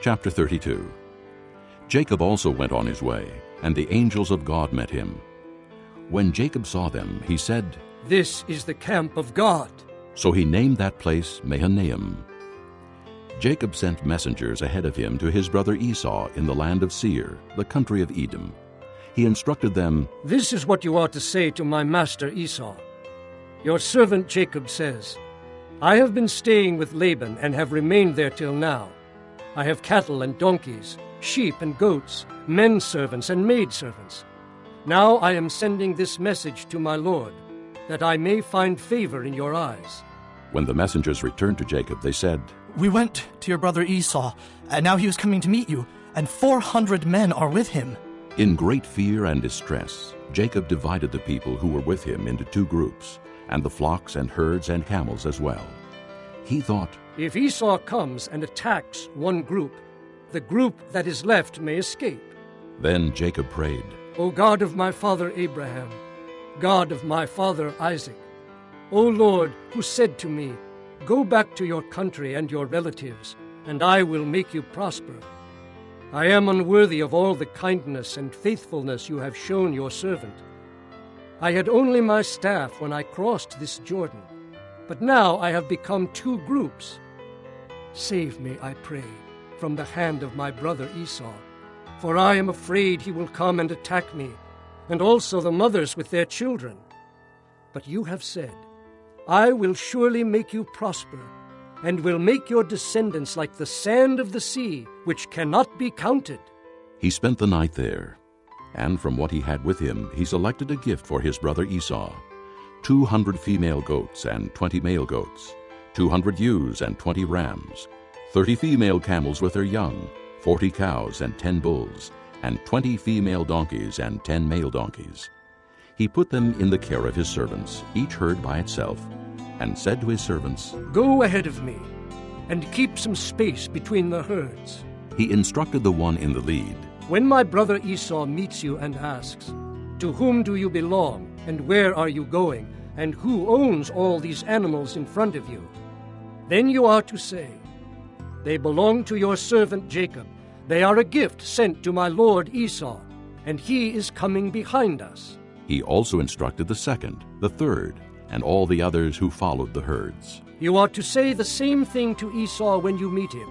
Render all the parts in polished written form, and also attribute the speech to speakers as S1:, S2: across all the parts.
S1: Chapter 32. Jacob also went on his way, and the angels of God met him. When Jacob saw them, he said,
S2: "This is the camp of God."
S1: So he named that place Mahanaim. Jacob sent messengers ahead of him to his brother Esau in the land of Seir, the country of Edom. He instructed them,
S2: "This is what you are to say to my master Esau. Your servant Jacob says, I have been staying with Laban and have remained there till now. I have cattle and donkeys, sheep and goats, men servants and maid servants. Now I am sending this message to my Lord, that I may find favor in your eyes."
S1: When the messengers returned to Jacob, they said,
S3: "We went to your brother Esau, and now he was coming to meet you, and 400 men are with him."
S1: In great fear and distress, Jacob divided the people who were with him into 2 groups, and the flocks and herds and camels as well. He thought,
S2: If Esau comes and attacks one group, the group that is left may escape.
S1: Then Jacob prayed,
S2: O God of my father Abraham, God of my father Isaac, O Lord, who said to me, Go back to your country and your relatives, and I will make you prosper. I am unworthy of all the kindness and faithfulness you have shown your servant. I had only my staff when I crossed this Jordan, but now I have become 2 groups. Save me, I pray, from the hand of my brother Esau, for I am afraid he will come and attack me, and also the mothers with their children. But you have said, I will surely make you prosper, and will make your descendants like the sand of the sea, which cannot be counted.
S1: He spent the night there, and from what he had with him he selected a gift for his brother Esau, 200 female goats and 20 male goats, 200 ewes and 20 rams, 30 female camels with their young, 40 cows and 10 bulls, and 20 female donkeys and 10 male donkeys. He put them in the care of his servants, each herd by itself, and said to his servants,
S2: Go ahead of me, and keep some space between the herds.
S1: He instructed the one in the lead,
S2: When my brother Esau meets you and asks, To whom do you belong, and where are you going, and who owns all these animals in front of you? Then you are to say, They belong to your servant Jacob. They are a gift sent to my lord Esau, and he is coming behind us.
S1: He also instructed the second, the third, and all the others who followed the herds.
S2: You are to say the same thing to Esau when you meet him,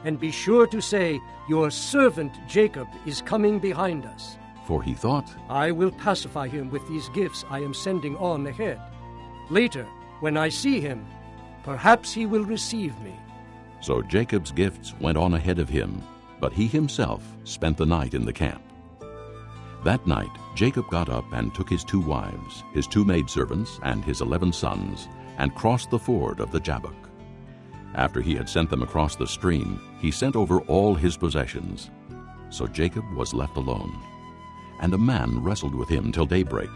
S2: and be sure to say, Your servant Jacob is coming behind us.
S1: For he thought,
S2: I will pacify him with these gifts I am sending on ahead. Later, when I see him, perhaps he will receive me.
S1: So Jacob's gifts went on ahead of him, but he himself spent the night in the camp. That night Jacob got up and took his 2 wives, his 2 maidservants, and his 11 sons, and crossed the ford of the Jabbok. After he had sent them across the stream, he sent over all his possessions. So Jacob was left alone, and a man wrestled with him till daybreak.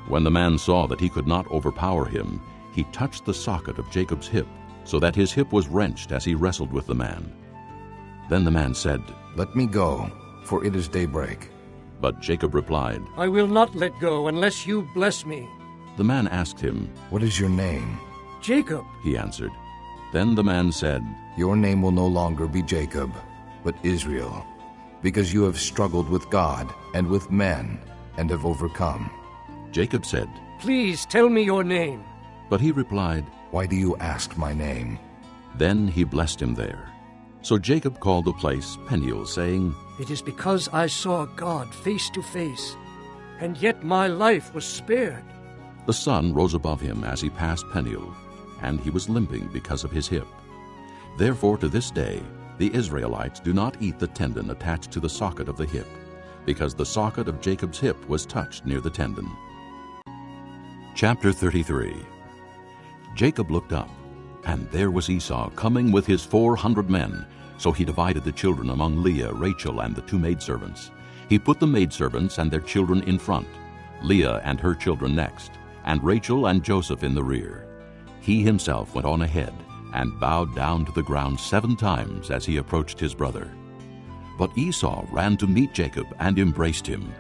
S1: When the man saw that he could not overpower him, he touched the socket of Jacob's hip, so that his hip was wrenched as he wrestled with the man. Then the man said,
S4: Let me go, for it is daybreak.
S1: But Jacob replied,
S2: I will not let go unless you bless me.
S1: The man asked him,
S4: What is your name?
S2: Jacob,
S1: he answered. Then the man said,
S4: Your name will no longer be Jacob, but Israel, because you have struggled with God and with men, and have overcome.
S1: Jacob said,
S2: Please tell me your name.
S1: But he replied,
S4: Why do you ask my name?
S1: Then he blessed him there. So Jacob called the place Peniel, saying,
S2: It is because I saw God face to face, and yet my life was spared.
S1: The sun rose above him as he passed Peniel, and he was limping because of his hip. Therefore to this day the Israelites do not eat the tendon attached to the socket of the hip, because the socket of Jacob's hip was touched near the tendon. Chapter 33. Jacob looked up, and there was Esau coming with his 400 men. So he divided the children among Leah, Rachel, and the 2 maidservants. He put the maidservants and their children in front, Leah and her children next, and Rachel and Joseph in the rear. He himself went on ahead and bowed down to the ground 7 times as he approached his brother. But Esau ran to meet Jacob and embraced him.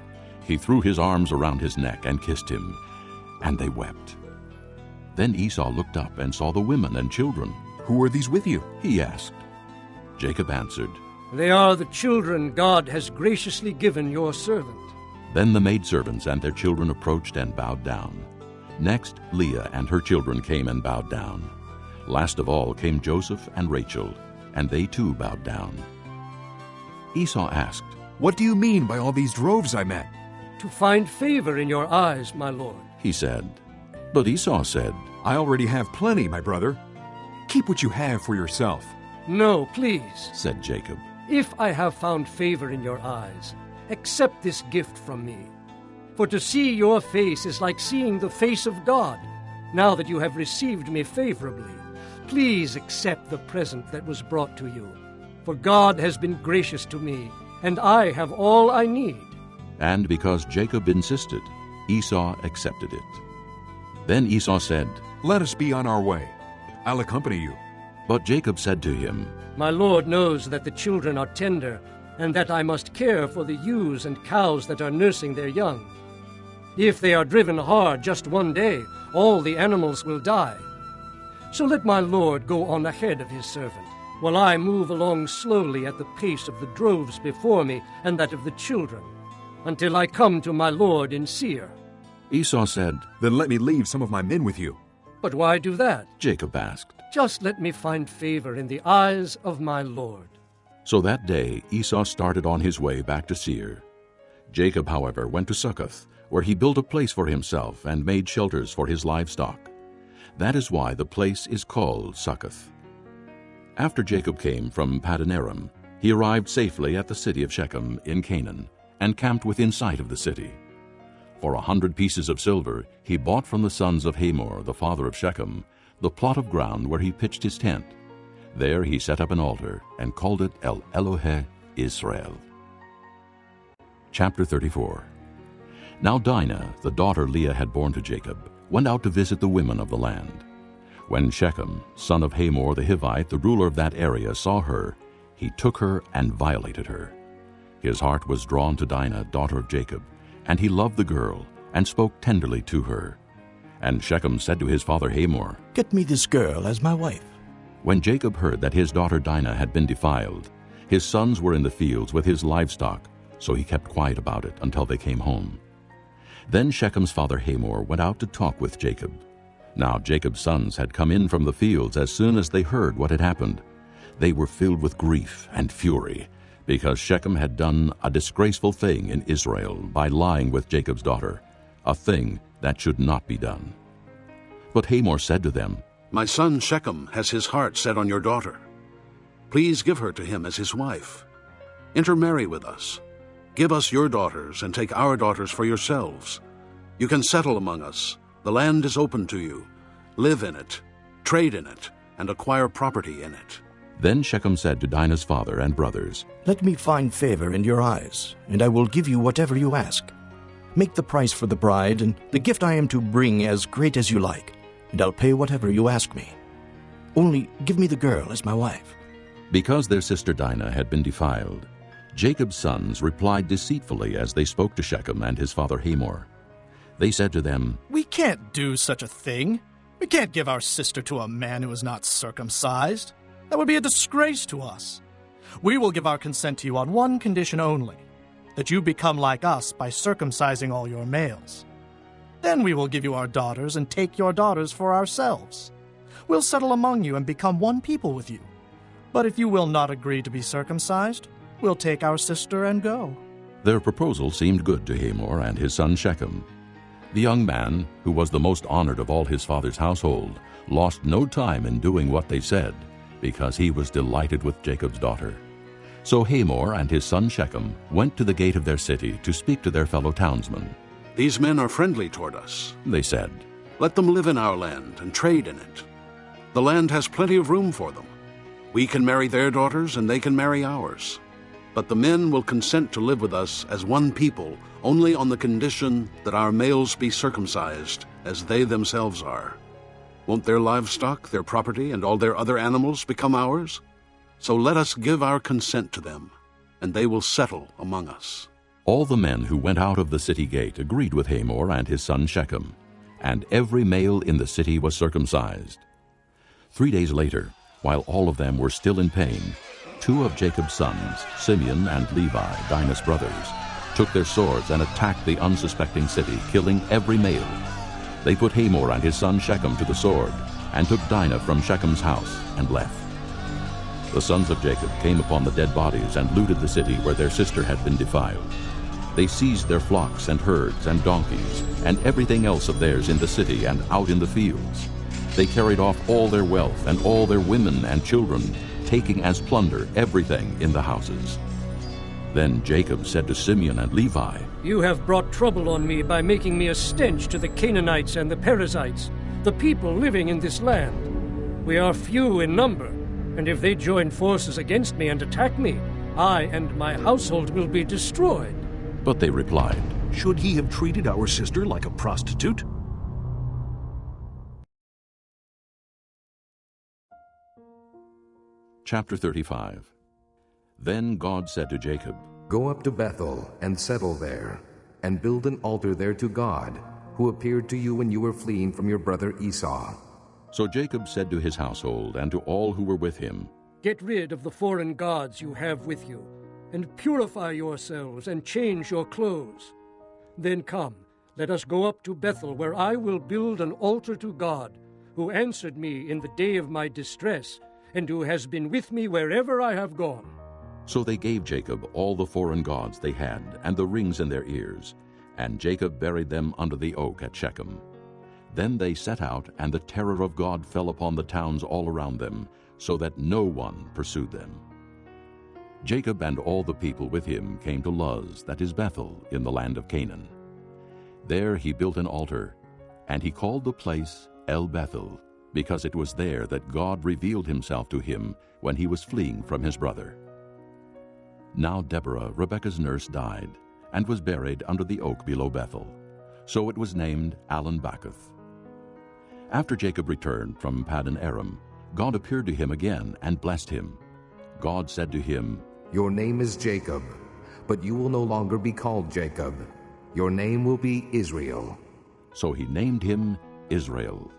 S1: He threw his arms around his neck and kissed him, and they wept. Then Esau looked up and saw the women and children.
S5: Who are these with you?
S1: He asked. Jacob answered,
S2: They are the children God has graciously given your servant."
S1: Then the maidservants and their children approached and bowed down. Next, Leah and her children came and bowed down. Last of all came Joseph and Rachel, and they too bowed down. Esau asked,
S5: "What do you mean by all these droves I met?"
S2: "To find favor in your eyes, my lord."
S1: he said. But Esau said,
S5: "I already have plenty, my brother. Keep what you have for yourself."
S2: "No, please.
S1: said Jacob.
S2: If I have found favor in your eyes, accept this gift from me. For to see your face is like seeing the face of God. Now that you have received me favorably, please accept the present that was brought to you. For God has been gracious to me, and I have all I need."
S1: And because Jacob insisted, Esau accepted it. Then Esau said,
S5: "Let us be on our way. I'll accompany you."
S1: But Jacob said to him,
S2: "My lord knows that the children are tender, and that I must care for the ewes and cows that are nursing their young. If they are driven hard just one day, all the animals will die. So let my lord go on ahead of his servant, while I move along slowly at the pace of the droves before me and that of the children, until I come to my lord in Seir."
S1: Esau said,
S5: "Then let me leave some of my men with you."
S2: "But why do that?
S1: Jacob asked.
S2: Just let me find favor in the eyes of my lord."
S1: So that day Esau started on his way back to Seir. Jacob, however, went to Succoth, where he built a place for himself and made shelters for his livestock. That is why the place is called Succoth. After Jacob came from Paddan-aram, he arrived safely at the city of Shechem in Canaan and camped within sight of the city. For 100 pieces of silver he bought from the sons of Hamor, the father of Shechem, the plot of ground where he pitched his tent. There he set up an altar and called it El Elohe Israel. Chapter 34. Now Dinah, the daughter Leah had borne to Jacob, went out to visit the women of the land. When Shechem, son of Hamor the Hivite, the ruler of that area, saw her, he took her and violated her. His heart was drawn to Dinah, daughter of Jacob, and he loved the girl and spoke tenderly to her. And Shechem said to his father Hamor,
S6: "Get me this girl as my wife."
S1: When Jacob heard that his daughter Dinah had been defiled, his sons were in the fields with his livestock, so he kept quiet about it until they came home. Then Shechem's father Hamor went out to talk with Jacob. Now Jacob's sons had come in from the fields as soon as they heard what had happened. They were filled with grief and fury, because Shechem had done a disgraceful thing in Israel by lying with Jacob's daughter, a thing that should not be done. But Hamor said to them,
S7: "My son Shechem has his heart set on your daughter. Please give her to him as his wife. Intermarry with us. Give us your daughters and take our daughters for yourselves. You can settle among us. The land is open to you. Live in it, trade in it, and acquire property in it."
S1: Then Shechem said to Dinah's father and brothers,
S6: "Let me find favor in your eyes, and I will give you whatever you ask. Make the price for the bride and the gift I am to bring as great as you like, and I'll pay whatever you ask me. Only give me the girl as my wife."
S1: Because their sister Dinah had been defiled, Jacob's sons replied deceitfully as they spoke to Shechem and his father Hamor. They said to them,
S3: "We can't do such a thing. We can't give our sister to a man who is not circumcised. That would be a disgrace to us. We will give our consent to you on one condition only, that you become like us by circumcising all your males. Then we will give you our daughters and take your daughters for ourselves. We'll settle among you and become one people with you. But if you will not agree to be circumcised, we'll take our sister and go."
S1: Their proposal seemed good to Hamor and his son Shechem. The young man, who was the most honored of all his father's household, lost no time in doing what they said, because he was delighted with Jacob's daughter. So Hamor and his son Shechem went to the gate of their city to speak to their fellow townsmen.
S7: "These men are friendly toward us,"
S1: They said,
S7: "Let them live in our land and trade in it. The land has plenty of room for them. We can marry their daughters and they can marry ours. But the men will consent to live with us as one people only on the condition that our males be circumcised as they themselves are. Won't their livestock, their property, and all their other animals become ours? So let us give our consent to them, and they will settle among us."
S1: All the men who went out of the city gate agreed with Hamor and his son Shechem, and every male in the city was circumcised. 3 days later, while all of them were still in pain, 2 of Jacob's sons, Simeon and Levi, Dinah's brothers, took their swords and attacked the unsuspecting city, killing every male. They put Hamor and his son Shechem to the sword, and took Dinah from Shechem's house, and left. The sons of Jacob came upon the dead bodies and looted the city where their sister had been defiled. They seized their flocks and herds and donkeys, and everything else of theirs in the city and out in the fields. They carried off all their wealth and all their women and children, taking as plunder everything in the houses. Then Jacob said to Simeon and Levi,
S2: You have brought trouble on me by making me a stench to the Canaanites and the Perizzites, the people living in this land. We are few in number, and if they join forces against me and attack me, I and my household will be destroyed.
S1: But they replied,
S5: Should he have treated our sister like a prostitute?
S1: Chapter 35. Then God said to Jacob,
S4: Go up to Bethel and settle there, and build an altar there to God, who appeared to you when you were fleeing from your brother Esau.
S1: So Jacob said to his household and to all who were with him,
S2: Get rid of the foreign gods you have with you, and purify yourselves and change your clothes. Then come, let us go up to Bethel, where I will build an altar to God, who answered me in the day of my distress, and who has been with me wherever I have gone.
S1: So they gave Jacob all the foreign gods they had, and the rings in their ears, and Jacob buried them under the oak at Shechem. Then they set out, and the terror of God fell upon the towns all around them, so that no one pursued them. Jacob and all the people with him came to Luz, that is Bethel, in the land of Canaan. There he built an altar, and he called the place El Bethel, because it was there that God revealed himself to him when he was fleeing from his brother. Now Deborah, Rebekah's nurse, died, and was buried under the oak below Bethel. So it was named Allon-Bacuth. After Jacob returned from Paddan Aram, God appeared to him again and blessed him. God said to him,
S4: Your name is Jacob, but you will no longer be called Jacob. Your name will be Israel.
S1: So he named him Israel.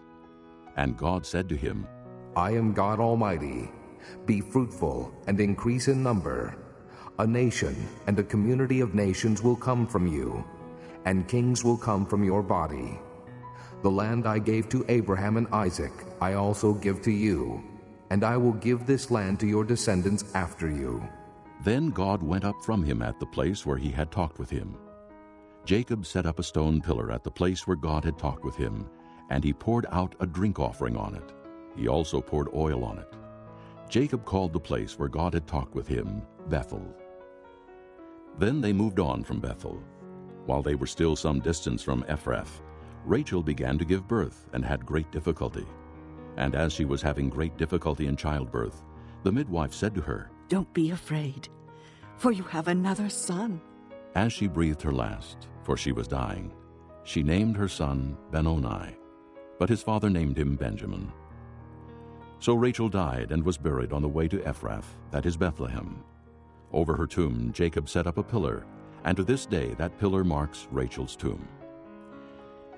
S1: And God said to him,
S4: I am God Almighty. Be fruitful and increase in number. A nation and a community of nations will come from you, and kings will come from your body. The land I gave to Abraham and Isaac I also give to you, and I will give this land to your descendants after you.
S1: Then God went up from him at the place where he had talked with him. Jacob set up a stone pillar at the place where God had talked with him, and he poured out a drink offering on it. He also poured oil on it. Jacob called the place where God had talked with him Bethel. Then they moved on from Bethel. While they were still some distance from Ephrath, Rachel began to give birth and had great difficulty. And as she was having great difficulty in childbirth, the midwife said to her,
S8: Don't be afraid, for you have another son.
S1: As she breathed her last, for she was dying, she named her son Benoni, but his father named him Benjamin. So Rachel died and was buried on the way to Ephrath, that is Bethlehem. Over her tomb Jacob set up a pillar, and to this day that pillar marks Rachel's tomb.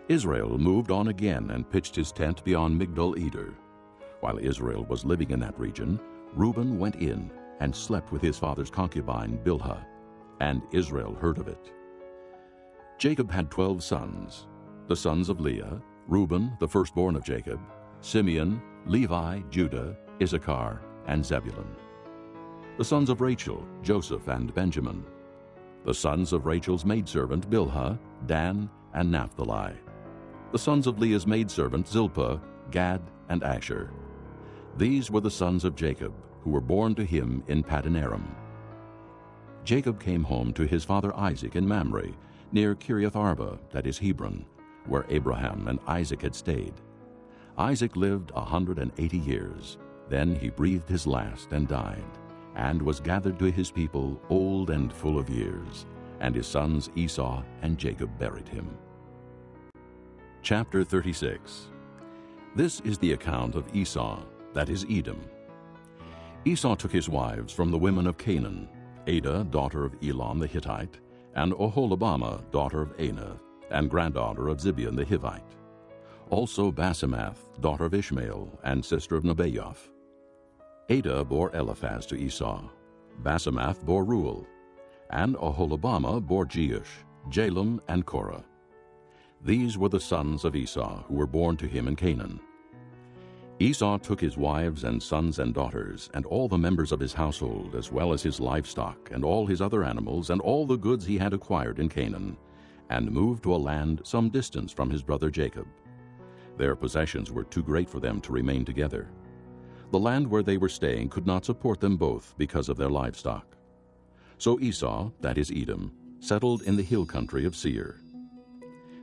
S1: Israel moved on again and pitched his tent beyond Migdal-Eder. While Israel was living in that region, Reuben went in and slept with his father's concubine Bilhah, and Israel heard of it. Jacob had 12 sons, the sons of Leah, Reuben, the firstborn of Jacob, Simeon, Levi, Judah, Issachar, and Zebulun. The sons of Rachel, Joseph and Benjamin. The sons of Rachel's maidservant Bilhah, Dan, and Naphtali. The sons of Leah's maidservant Zilpah, Gad, and Asher. These were the sons of Jacob, who were born to him in Paddan Aram. Jacob came home to his father Isaac in Mamre, near Kiriath Arba, that is Hebron, where Abraham and Isaac had stayed. Isaac lived 180 years. Then he breathed his last and died, and was gathered to his people old and full of years, and his sons Esau and Jacob buried him. Chapter 36. This is the account of Esau, that is Edom. Esau took his wives from the women of Canaan, Adah, daughter of Elon the Hittite, and Oholibamah, daughter of Anah, and granddaughter of Zibeon the Hivite. Also Basemath, daughter of Ishmael, and sister of Nebaioth. Adah bore Eliphaz to Esau, Basemath bore Reuel, and Oholibamah bore Jeush, Jalem, and Korah. These were the sons of Esau, who were born to him in Canaan. Esau took his wives and sons and daughters, and all the members of his household, as well as his livestock, and all his other animals, and all the goods he had acquired in Canaan, and moved to a land some distance from his brother Jacob. Their possessions were too great for them to remain together. The land where they were staying could not support them both because of their livestock. So Esau, that is Edom, settled in the hill country of Seir.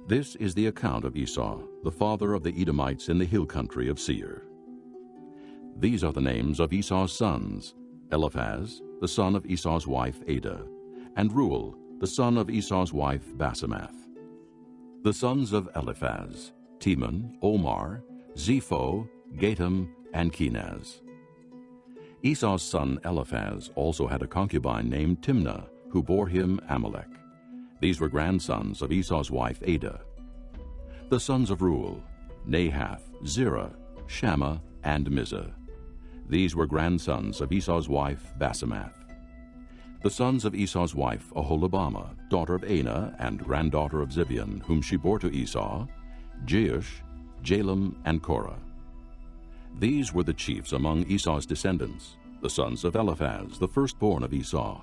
S1: This is the account of Esau, the father of the Edomites in the hill country of Seir. These are the names of Esau's sons: Eliphaz, the son of Esau's wife Adah, and Reuel, the son of Esau's wife Basemath. The sons of Eliphaz: Teman, Omar, Zepho, Gatam, and Kenaz. Esau's son Eliphaz also had a concubine named Timnah, who bore him Amalek. These were grandsons of Esau's wife Adah. The sons of Reuel: Nahath, Zerah, Shammah, and Mizah. These were grandsons of Esau's wife Basemath. The sons of Esau's wife Oholibamah, daughter of Anah and granddaughter of Zibeon, whom she bore to Esau: Jeush, Jalem, and Korah. These were the chiefs among Esau's descendants, the sons of Eliphaz, the firstborn of Esau: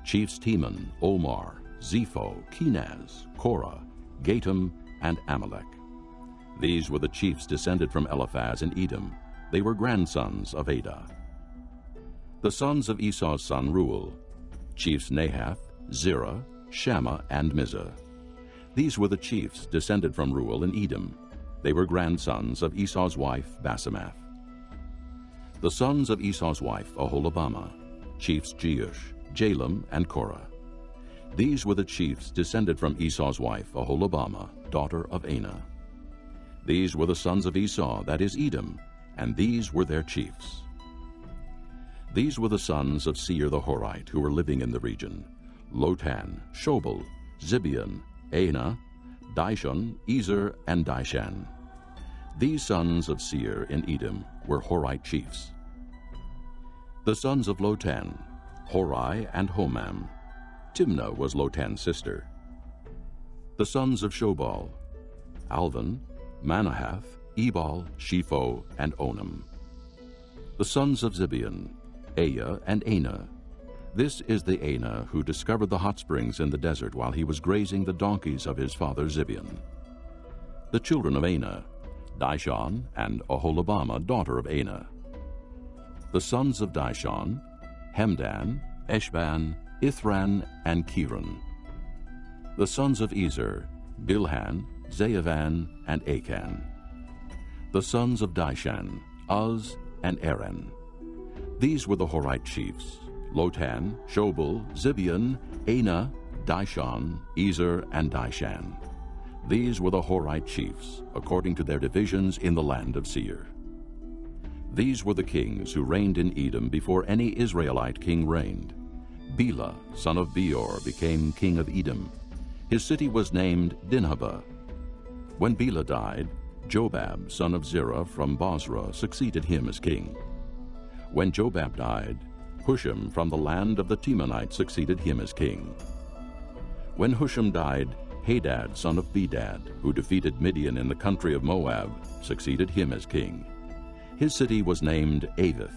S1: chiefs Teman, Omar, Zepho, Kenaz, Korah, Gatam, and Amalek. These were the chiefs descended from Eliphaz in Edom. They were grandsons of Adah. The sons of Esau's son Reuel: chiefs Nahath, Zerah, Shammah, and Mizah. These were the chiefs descended from Reuel in Edom. They were grandsons of Esau's wife Basemath. The sons of Esau's wife Oholibamah: chiefs Jeush, Jalem, and Korah. These were the chiefs descended from Esau's wife Oholibamah, daughter of Anah. These were the sons of Esau, that is Edom, and these were their chiefs. These were the sons of Seir the Horite, who were living in the region: Lotan, Shobal, Zibeon, Anah, Dishon, Ezer, and Dishan. These sons of Seir in Edom were Horite chiefs. The sons of Lotan: Hori and Homam. Timnah was Lotan's sister. The sons of Shobal: Alvan, Manahath, Ebal, Shepho, and Onam. The sons of Zibeon: Aya and Anah. This is the Anah who discovered the hot springs in the desert while he was grazing the donkeys of his father Zibeon. The children of Anah: Dishon and Oholibamah, daughter of Anah. The sons of Dishon: Hemdan, Eshban, Ithran, and Kiran. The sons of Ezer: Bilhan, Zaavan, and Achan. The sons of Dishan: Uz and Aran. These were the Horite chiefs: Lotan, Shobal, Zibeon, Anah, Dishon, Ezer, and Dishan. These were the Horite chiefs, according to their divisions in the land of Seir. These were the kings who reigned in Edom before any Israelite king reigned. Bela, son of Beor, became king of Edom. His city was named Dinhabah. When Bela died, Jobab, son of Zerah from Bozrah, succeeded him as king. When Jobab died, Husham from the land of the Temanites succeeded him as king. When Husham died, Hadad, son of Bedad, who defeated Midian in the country of Moab, succeeded him as king. His city was named Avith.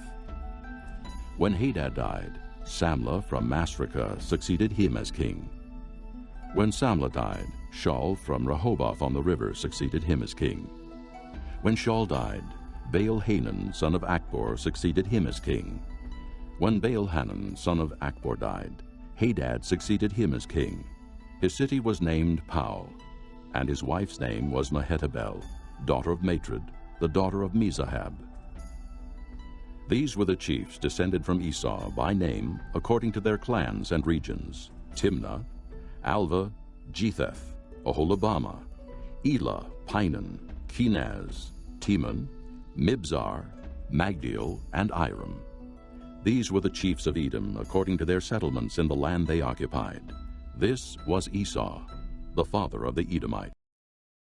S1: When Hadad died, Samlah from Masrekah succeeded him as king. When Samlah died, Shaul from Rehoboth on the river succeeded him as king. When Shaul died, Baal-Hanan, son of Akbor, succeeded him as king. When Baal-Hanan, son of Akbor, died, Hadad succeeded him as king. His city was named Pau, and his wife's name was Mehetabel, daughter of Matred, the daughter of Mezahab. These were the chiefs descended from Esau by name, according to their clans and regions: Timnah, Alva, Jetheth, Oholibamah, Elah, Pinan, Kenaz, Teman, Mibzar, Magdiel, and Iram. These were the chiefs of Edom, according to their settlements in the land they occupied. This was Esau, the father of the Edomites.